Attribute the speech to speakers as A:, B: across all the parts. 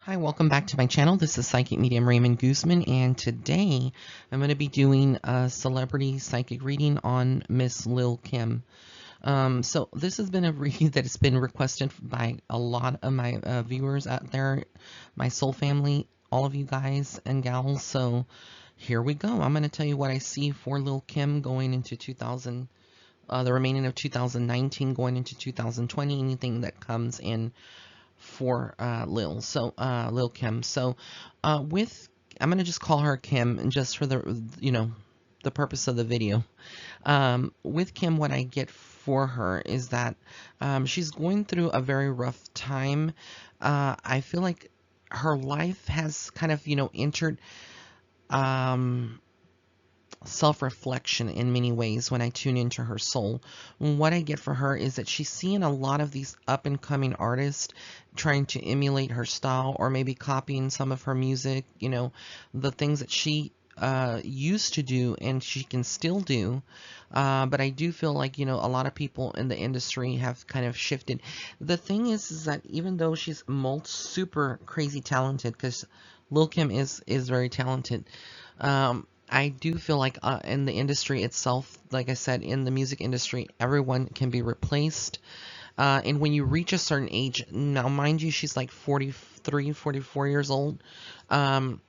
A: Hi, welcome back to my channel. This is Psychic Medium Raymond Guzman, and today I'm going to be doing a celebrity psychic reading on Miss Lil Kim. So this has been a read that has been requested by a lot of my viewers out there, my soul family, all of you guys and gals. So here we go. I'm going to tell you what I see for Lil Kim going into the remaining of 2019, going into 2020, anything that comes in for Lil Kim. So with I'm gonna just call her Kim just for the purpose of the video. With Kim, what I get for her is that she's going through a very rough time. I feel like her life has kind of entered um, self-reflection in many ways when I tune into her soul. What I get for her is that she's seeing a lot of these up-and-coming artists trying to emulate her style or maybe copying some of her music, the things that she used to do and she can still do. But I do feel like, a lot of people in the industry have kind of shifted. The thing is that even though she's super crazy talented, because Lil Kim is very talented, I do feel like in the industry itself, like I said, in the music industry, everyone can be replaced. And when you reach a certain age, now mind you, she's like 43, 44 years old. Um,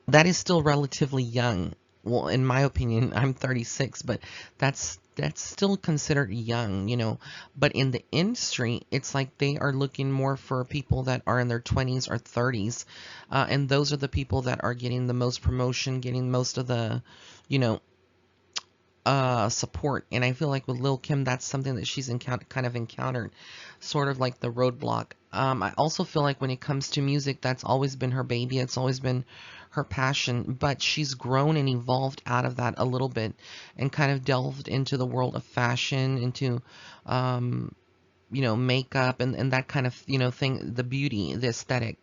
A: that is still relatively young. Well, in my opinion, I'm 36, but that's still considered young. But in the industry, it's like they are looking more for people that are in their 20s or 30s, and those are the people that are getting the most promotion, getting most of the, you know, support. And I feel like with Lil Kim, that's something that she's kind of encountered, sort of like the roadblock. I also feel like when it comes to music, that's always been her baby. It's always been her passion, but she's grown and evolved out of that a little bit and kind of delved into the world of fashion, into, makeup and that kind of, thing, the beauty, the aesthetic,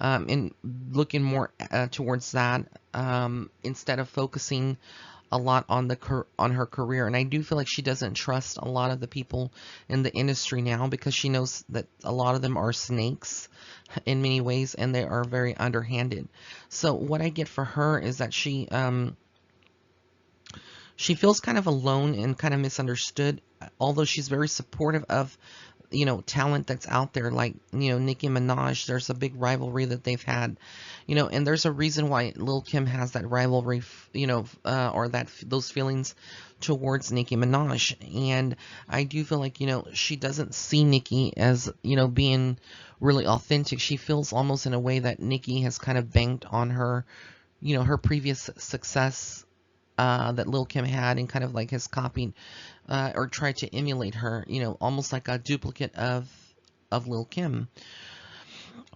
A: and looking more towards that, instead of focusing a lot on on her career. And I do feel like she doesn't trust a lot of the people in the industry now because she knows that a lot of them are snakes in many ways and they are very underhanded. So what I get for her is that she feels kind of alone and kind of misunderstood, although she's very supportive of talent that's out there, like Nicki Minaj. There's a big rivalry that they've had, and there's a reason why Lil Kim has that rivalry, or those feelings towards Nicki Minaj. And I do feel like she doesn't see Nicki as being really authentic. She feels almost in a way that Nicki has kind of banked on her, her previous success that Lil Kim had, and kind of like has copied or tried to emulate her, almost like a duplicate of Lil Kim.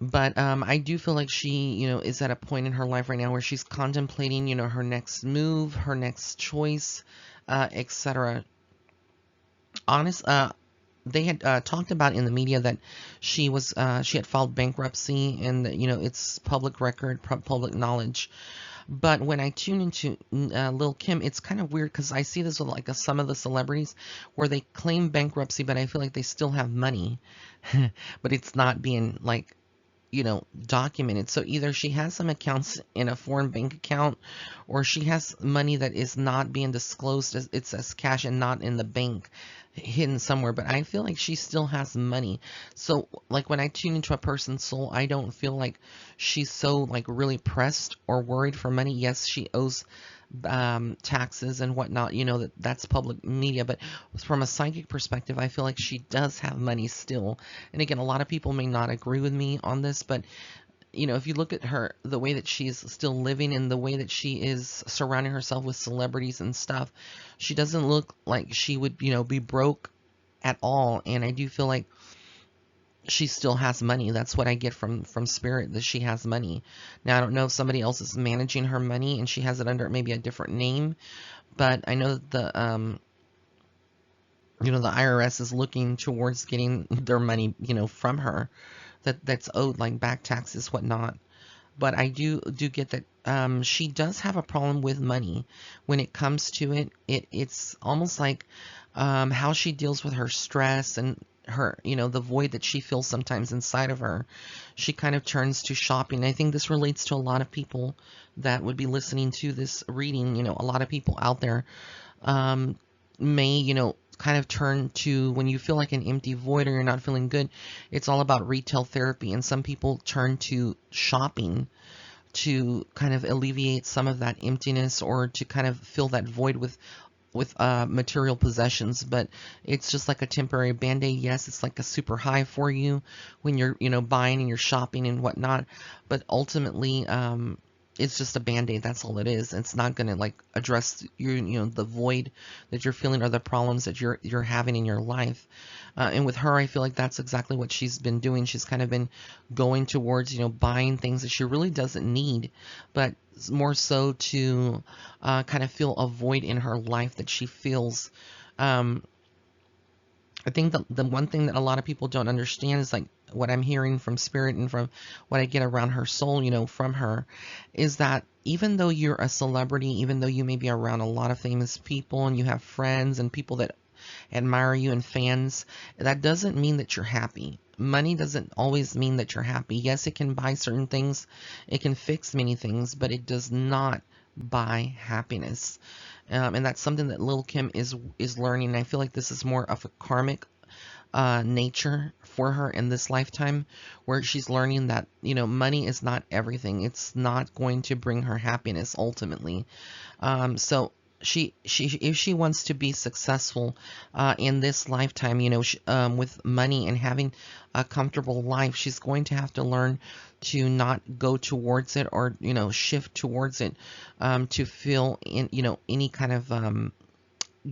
A: But I do feel like she, is at a point in her life right now where she's contemplating, her next move, her next choice, etc. Honest, they had talked about in the media that she had filed bankruptcy, and it's public record, public knowledge. But when I tune into Lil Kim, it's kind of weird because I see this with like some of the celebrities where they claim bankruptcy, but I feel like they still have money, but it's not being like, documented. So either she has some accounts in a foreign bank account, or she has money that is not being disclosed as it's as cash and not in the bank, hidden somewhere. But I feel like she still has money. So like when I tune into a person's soul, I don't feel like she's so like really pressed or worried for money. Yes, she owes taxes and whatnot, that's public media, but from a psychic perspective, I feel like she does have money still. And again, a lot of people may not agree with me on this, but if you look at her, the way that she's still living and the way that she is surrounding herself with celebrities and stuff, she doesn't look like she would, be broke at all. And I do feel like she still has money. That's what I get from spirit, that she has money. Now I don't know if somebody else is managing her money and she has it under maybe a different name, but I know that the IRS is looking towards getting their money, from her, that's owed, like back taxes, whatnot. But I do get that she does have a problem with money when it comes to it. It's almost like how she deals with her stress and her, the void that she feels sometimes inside of her, she kind of turns to shopping. I think this relates to a lot of people that would be listening to this reading. A lot of people out there um, may, kind of turn to, when you feel like an empty void or you're not feeling good, it's all about retail therapy. And some people turn to shopping to kind of alleviate some of that emptiness, or to kind of fill that void with material possessions. But it's just like a temporary band-aid. Yes, it's like a super high for you when you're buying and you're shopping and whatnot, but ultimately it's just a band-aid. That's all it is. It's not going to like address the void that you're feeling or the problems that you're having in your life. And with her, I feel like that's exactly what she's been doing. She's kind of been going towards buying things that she really doesn't need, but more so to kind of fill a void in her life that she feels. I think the one thing that a lot of people don't understand is like what I'm hearing from spirit and from what I get around her soul, from her, is that even though you're a celebrity, even though you may be around a lot of famous people and you have friends and people that admire you and fans, that doesn't mean that you're happy. Money doesn't always mean that you're happy. Yes, it can buy certain things, it can fix many things, but it does not buy happiness. And that's something that Lil Kim is learning. I feel like this is more of a karmic nature for her in this lifetime, where she's learning that money is not everything. It's not going to bring her happiness ultimately. So she if she wants to be successful in this lifetime, with money and having a comfortable life, she's going to have to learn to not go towards it, or shift towards it, to fill in any kind of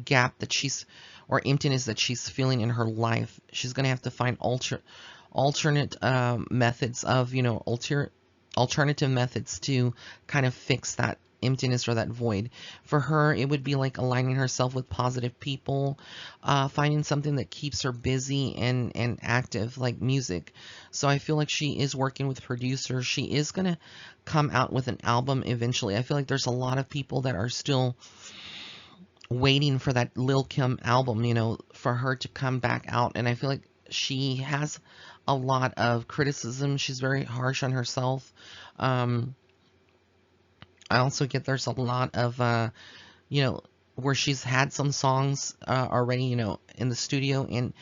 A: gap that she's, or emptiness that she's feeling in her life. She's going to have to find alternate methods of alternative methods to kind of fix that emptiness or that void. For her, it would be like aligning herself with positive people, finding something that keeps her busy and active, like music. So I feel like she is working with producers. She is going to come out with an album eventually. I feel like there's a lot of people that are still waiting for that Lil Kim album, for her to come back out. And I feel like she has a lot of criticism. She's very harsh on herself. I also get there's a lot of, where she's had some songs already, in the studio, and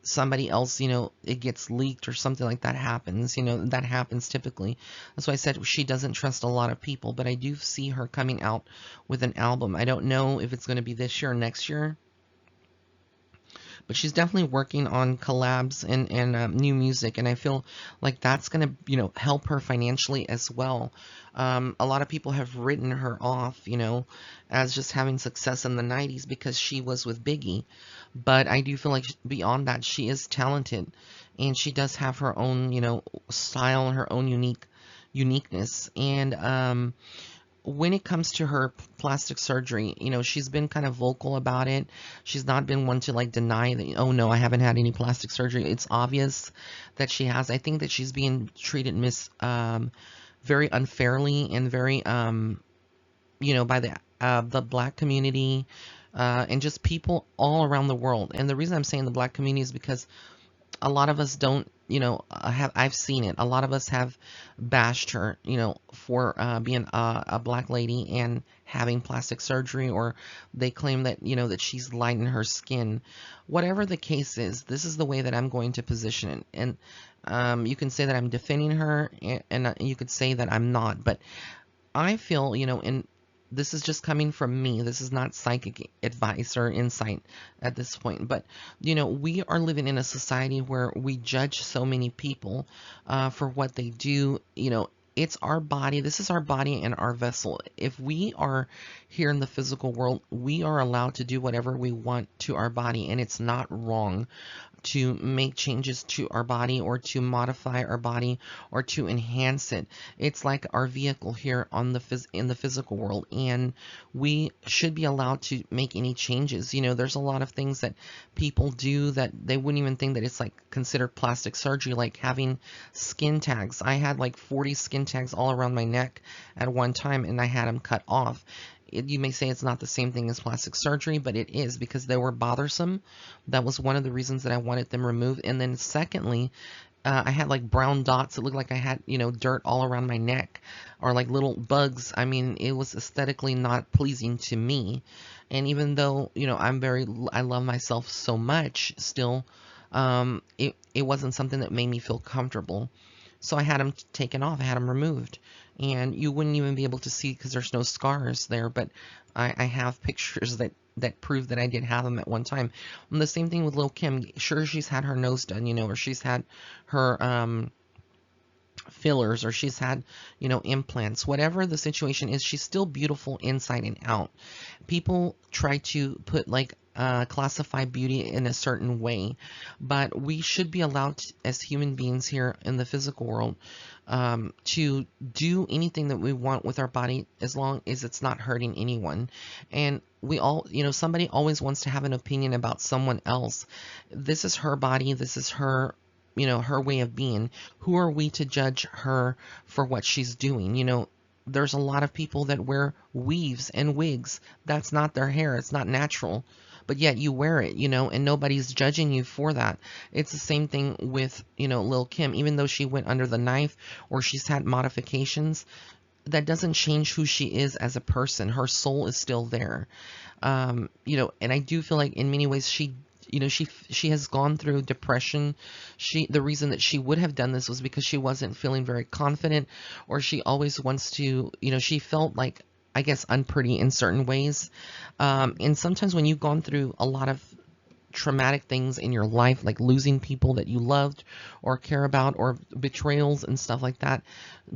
A: somebody else, it gets leaked or something like that happens. That happens typically. That's why I said she doesn't trust a lot of people, but I do see her coming out with an album. I don't know if it's going to be this year or next year, but she's definitely working on collabs and new music, and I feel like that's going to help her financially as well. A lot of people have written her off, as just having success in the 90s because she was with Biggie, but I do feel like beyond that, she is talented, and she does have her own style and her own uniqueness. And when it comes to her plastic surgery, she's been kind of vocal about it. She's not been one to like deny that, oh no, I haven't had any plastic surgery. It's obvious that she has. I think that she's being treated very unfairly, and very by the black community, and just people all around the world. And the reason I'm saying the black community is because a lot of us don't, I've seen it. A lot of us have bashed her, for being a black lady and having plastic surgery, or they claim that, that she's lightened her skin. Whatever the case is, this is the way that I'm going to position it. And you can say that I'm defending her, and you could say that I'm not. But I feel, and this is just coming from me. This is not psychic advice or insight at this point. But, we are living in a society where we judge so many people for what they do. It's our body. This is our body and our vessel. If we are here in the physical world, we are allowed to do whatever we want to our body, and it's not wrong to make changes to our body, or to modify our body, or to enhance it. It's like our vehicle here on in the physical world, and we should be allowed to make any changes. There's a lot of things that people do that they wouldn't even think that it's like considered plastic surgery, like having skin tags. I had like 40 skin tags all around my neck at one time, and I had them cut off. you may say it's not the same thing as plastic surgery, but it is, because they were bothersome. That was one of the reasons that I wanted them removed. And then secondly, I had like brown dots. It looked like I had, dirt all around my neck, or like little bugs. I mean, it was aesthetically not pleasing to me. And even though, I love myself so much still, it wasn't something that made me feel comfortable. So I had them taken off. I had them removed. And you wouldn't even be able to see because there's no scars there. But I have pictures that prove that I did have them at one time. And the same thing with Lil Kim. Sure, she's had her nose done, or she's had her fillers, or she's had, implants. Whatever the situation is, she's still beautiful inside and out. People try to put like classify beauty in a certain way, but we should be allowed to, as human beings here in the physical world, to do anything that we want with our body as long as it's not hurting anyone. And we all, somebody always wants to have an opinion about someone else. This is her body. This is her, her way of being. Who are we to judge her for what she's doing? There's a lot of people that wear weaves and wigs. That's not their hair. It's not natural. But yet you wear it, and nobody's judging you for that. It's the same thing with, Lil Kim. Even though she went under the knife or she's had modifications, that doesn't change who she is as a person. Her soul is still there. And I do feel like in many ways she has gone through depression. The reason that she would have done this was because she wasn't feeling very confident, or she always wants to, she felt like, I guess, unpretty in certain ways. And sometimes when you've gone through a lot of traumatic things in your life, like losing people that you loved or care about, or betrayals and stuff like that,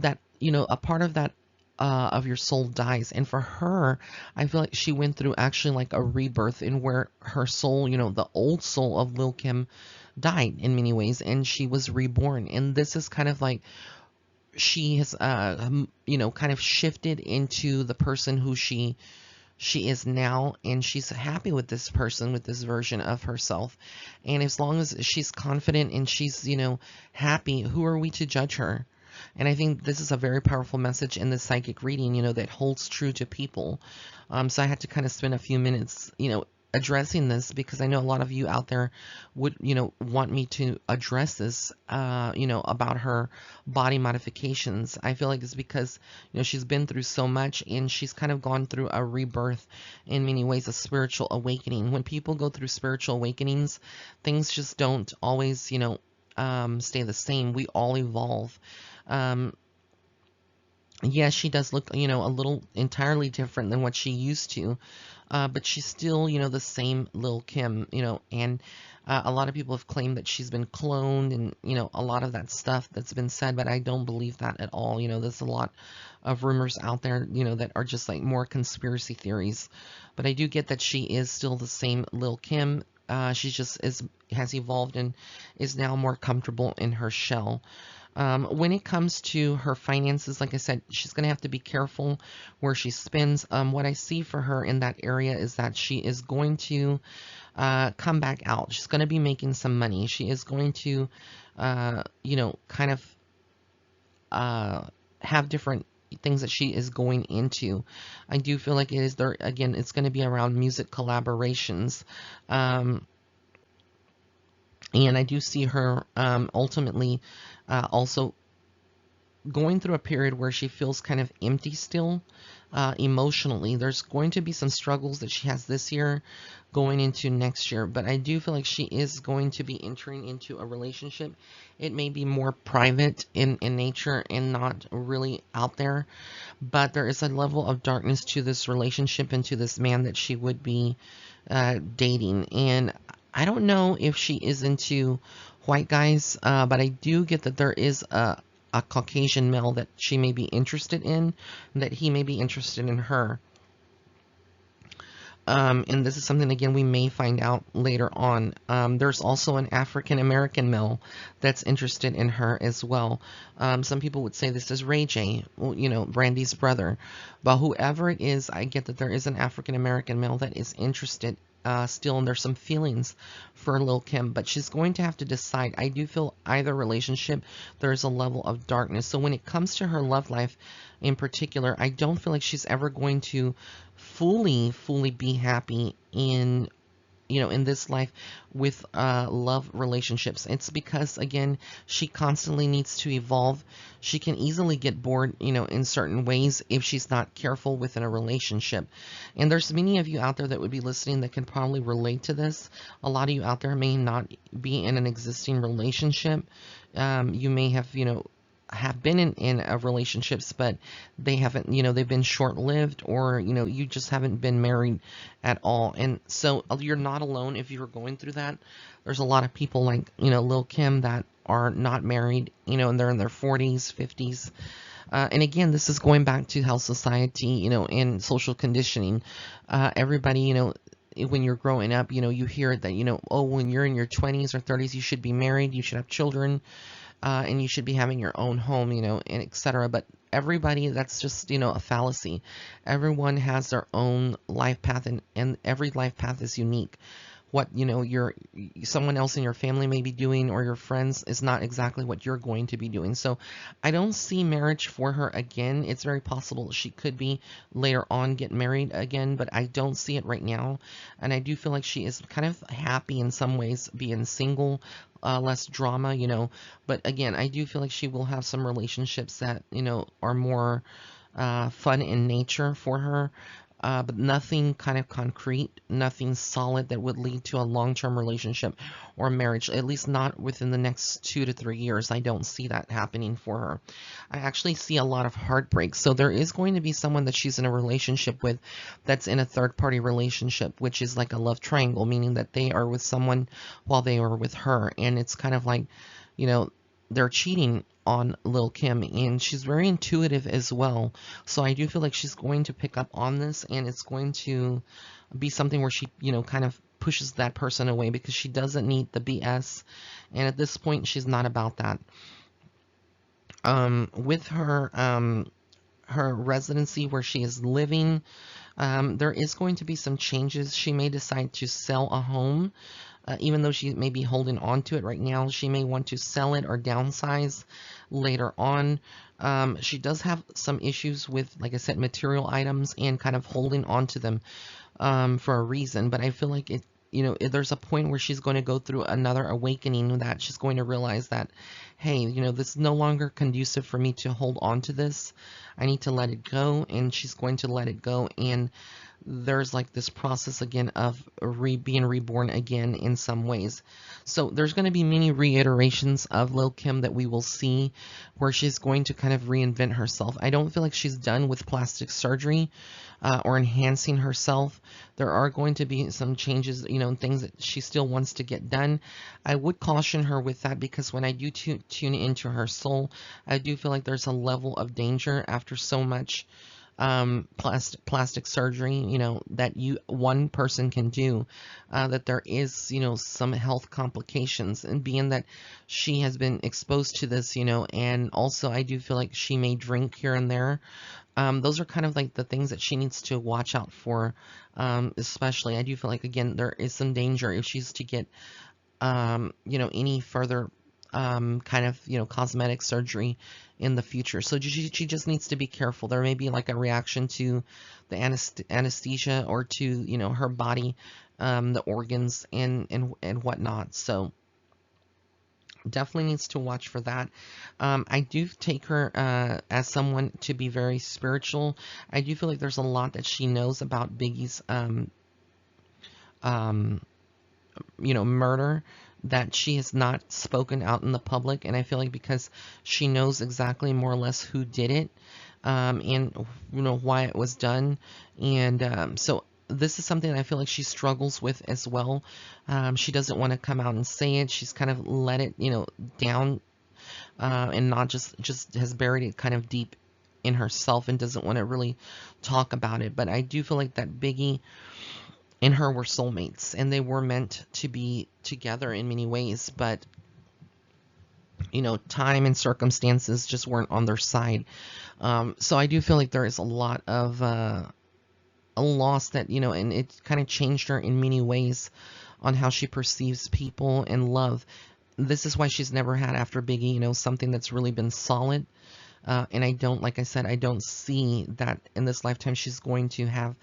A: a part of that of your soul dies. And for her, I feel like she went through actually like a rebirth, in where her soul, the old soul of Lil Kim died in many ways, and she was reborn. And this is kind of like she has, kind of shifted into the person who she is now, and she's happy with this person, with this version of herself. And as long as she's confident and she's, happy, who are we to judge her? And I think this is a very powerful message in the psychic reading, that holds true to people. So I had to kind of spend a few minutes, addressing this, because I know a lot of you out there would, want me to address this, about her body modifications. I feel like it's because, she's been through so much, and she's kind of gone through a rebirth in many ways, a spiritual awakening. When people go through spiritual awakenings, things just don't always, stay the same. We all evolve. Yes, she does look, a little entirely different than what she used to, but she's still, the same Lil Kim, and a lot of people have claimed that she's been cloned, and, a lot of that stuff that's been said, but I don't believe that at all. There's a lot of rumors out there, that are just like more conspiracy theories, but I do get that she is still the same Lil Kim. She just has evolved and is now more comfortable in her shell. When it comes to her finances, like I said, she's going to have to be careful where she spends. What I see for her in that area is that she is going to come back out. She's going to be making some money. She is going to, kind of have different things that she is going into. I do feel like it is there, again, it's going to be around music collaborations. And I do see her ultimately also going through a period where she feels kind of empty still, emotionally. There's going to be some struggles that she has this year going into next year, but I do feel like she is going to be entering into a relationship. It may be more private in nature and not really out there, but there is a level of darkness to this relationship and to this man that she would be dating. And I don't know if she is into white guys, but I do get that there is a Caucasian male that she may be interested in, that he may be interested in her. And this is something, again, we may find out later on. There's also an African American male that's interested in her as well. Some people would say this is Ray J, Brandy's brother. But whoever it is, I get that there is an African American male that is interested still, and there's some feelings for Lil Kim, but she's going to have to decide. I do feel either relationship, there's a level of darkness. So when it comes to her love life in particular, I don't feel like she's ever going to fully be happy in, in this life with love relationships. It's because, again, she constantly needs to evolve. She can easily get bored, in certain ways if she's not careful within a relationship. And there's many of you out there that would be listening that can probably relate to this. A lot of you out there may not be in an existing relationship. You may have been in relationships, but they haven't, they've been short-lived, or, you just haven't been married at all. And so you're not alone if you're going through that. There's a lot of people like, Lil Kim that are not married, and they're in their 40s, 50s. And again, this is going back to how society, and social conditioning, everybody, when you're growing up, you hear that, oh, when you're in your 20s or 30s, you should be married, you should have children, and you should be having your own home, and etc. But everybody, that's just, a fallacy. Everyone has their own life path, and every life path is unique. What, someone else in your family may be doing, or your friends, is not exactly what you're going to be doing. So I don't see marriage for her again. It's very possible she could be later on get married again, but I don't see it right now. And I do feel like she is kind of happy in some ways being single, less drama, but again, I do feel like she will have some relationships that, are more fun in nature for her. But nothing kind of concrete, nothing solid that would lead to a long-term relationship or marriage, at least not within the next 2 to 3 years. I don't see that happening for her. I actually see a lot of heartbreak. So there is going to be someone that she's in a relationship with that's in a third-party relationship, which is like a love triangle, meaning that they are with someone while they are with her. And it's kind of like, they're cheating on Lil Kim, and she's very intuitive as well. So I do feel like she's going to pick up on this, and it's going to be something where she, kind of pushes that person away, because she doesn't need the BS. And at this point, she's not about that. With her residency where she is living, there is going to be some changes. She may decide to sell a home. Even though she may be holding on to it right now, she may want to sell it or downsize later on. She does have some issues with, like I said, material items and kind of holding on to them for a reason. But I feel like there's a point where she's going to go through another awakening, that she's going to realize that, hey, this is no longer conducive for me to hold on to this. I need to let it go, and she's going to let it go. And there's like this process again of being reborn again in some ways. So there's going to be many reiterations of Lil Kim that we will see, where she's going to kind of reinvent herself. I don't feel like she's done with plastic surgery or enhancing herself. There are going to be some changes, things that she still wants to get done. I would caution her with that, because when I do tune into her soul, I do feel like there's a level of danger after so much plastic surgery, that one person can do, that there is, some health complications. And being that she has been exposed to this, and also I do feel like she may drink here and there. Those are kind of like the things that she needs to watch out for. Especially, I do feel like, again, there is some danger if she's to get, any further kind of, cosmetic surgery in the future. So she just needs to be careful. There may be like a reaction to the anesthesia, or to, her body, the organs and whatnot. So definitely needs to watch for that. I do take her as someone to be very spiritual. I do feel like there's a lot that she knows about Biggie's murder, that she has not spoken out in the public. And I feel like because she knows exactly more or less who did it, and why it was done. And so this is something that I feel like she struggles with as well. She doesn't want to come out and say it. She's kind of let it, down, and not just has buried it kind of deep in herself, and doesn't want to really talk about it. But I do feel like that Biggie and her were soulmates, and they were meant to be together in many ways, but time and circumstances just weren't on their side. So I do feel like there is a lot of a loss that, and it kind of changed her in many ways on how she perceives people and love. This is why she's never had, after Biggie, something that's really been solid. And I don't, like I said, I don't see that in this lifetime she's going to have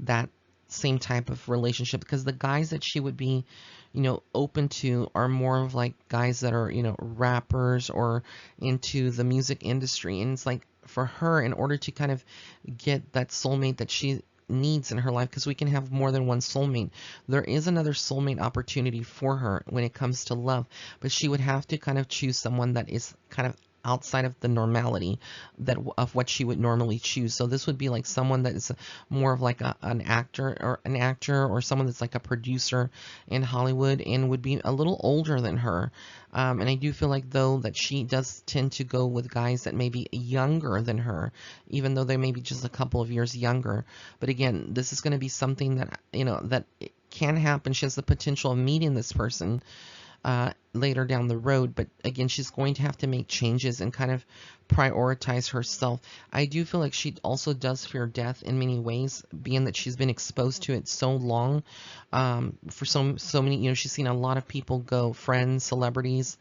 A: that same type of relationship, because the guys that she would be, open to are more of like guys that are, rappers or into the music industry. And it's like, for her, in order to kind of get that soulmate that she needs in her life, because we can have more than one soulmate, there is another soulmate opportunity for her when it comes to love, but she would have to kind of choose someone that is kind of outside of the normality that of what she would normally choose. So this would be like someone that is more of like an actor or someone that's like a producer in Hollywood and would be a little older than her. And I do feel like, though, that she does tend to go with guys that may be younger than her, even though they may be just a couple of years younger. But again, this is going to be something that, that it can happen. She has the potential of meeting this person later down the road, but again, she's going to have to make changes and kind of prioritize herself. I do feel like she also does fear death in many ways, being that she's been exposed to it so long. For so many, she's seen a lot of people go, friends, celebrities,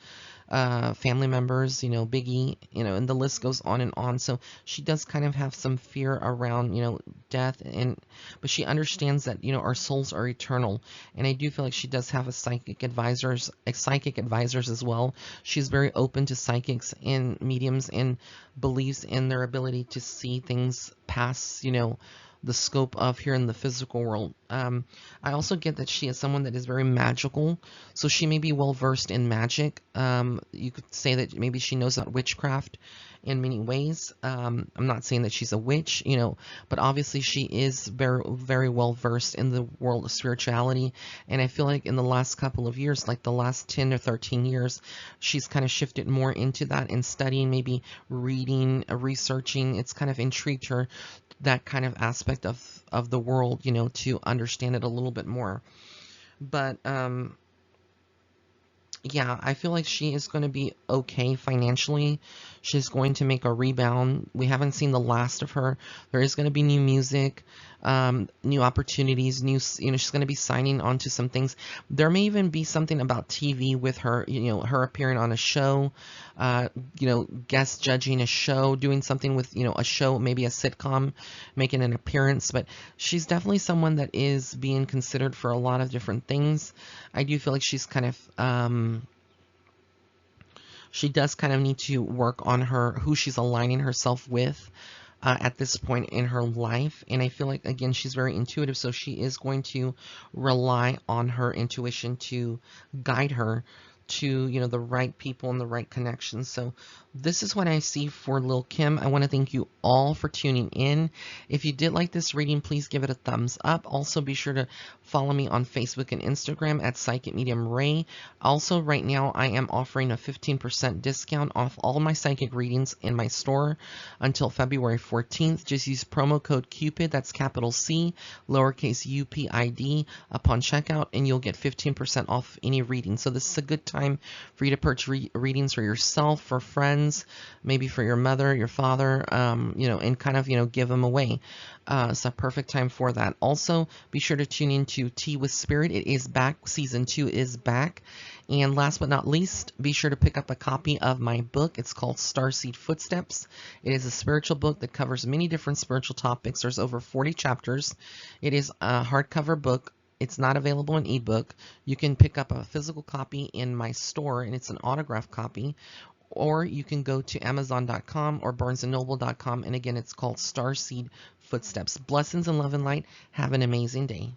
A: family members, Biggie, and the list goes on and on. So she does kind of have some fear around, death, but she understands that, our souls are eternal. And I do feel like she does have a psychic advisors as well. She's very open to psychics and mediums and believes in their ability to see things past, the scope of here in the physical world. I also get that she is someone that is very magical, so she may be well versed in magic. You could say that maybe she knows about witchcraft in many ways. I'm not saying that she's a witch, but obviously she is very, very well versed in the world of spirituality. And I feel like in the last couple of years, like the last 10 or 13 years, she's kind of shifted more into that and studying, maybe reading, researching. It's kind of intrigued her, that kind of aspect of the world, to understand it a little bit more. But yeah, I feel like she is going to be okay financially. She's going to make a rebound. We haven't seen the last of her. There is going to be new music, new opportunities, she's going to be signing on to some things. There may even be something about TV with her, her appearing on a show, guest judging a show, doing something with, a show, maybe a sitcom, making an appearance. But she's definitely someone that is being considered for a lot of different things. I do feel like she's kind of, she does kind of need to work on who she's aligning herself with at this point in her life. And I feel like, again, she's very intuitive, so she is going to rely on her intuition to guide her to, the right people and the right connections. So this is what I see for Lil Kim. I want to thank you all for tuning in. If you did like this reading, please give it a thumbs up. Also, be sure to follow me on Facebook and Instagram at Psychic Medium Ray. Also, right now, I am offering a 15% discount off all my psychic readings in my store until February 14th. Just use promo code CUPID, that's capital C, lowercase UPID, upon checkout, and you'll get 15% off any reading. So this is a good time for you to purchase readings for yourself, for friends, maybe for your mother, your father, and kind of, give them away. It's a perfect time for that. Also, be sure to tune into Tea with Spirit. It is back. Season 2 is back. And last but not least, be sure to pick up a copy of my book. It's called Starseed Footsteps. It is a spiritual book that covers many different spiritual topics. There's over 40 chapters. It is a hardcover book. It's not available in ebook. You can pick up a physical copy in my store, and it's an autographed copy. Or you can go to Amazon.com or BarnesandNoble.com, and again, it's called Starseed Footsteps. Blessings and love and light. Have an amazing day.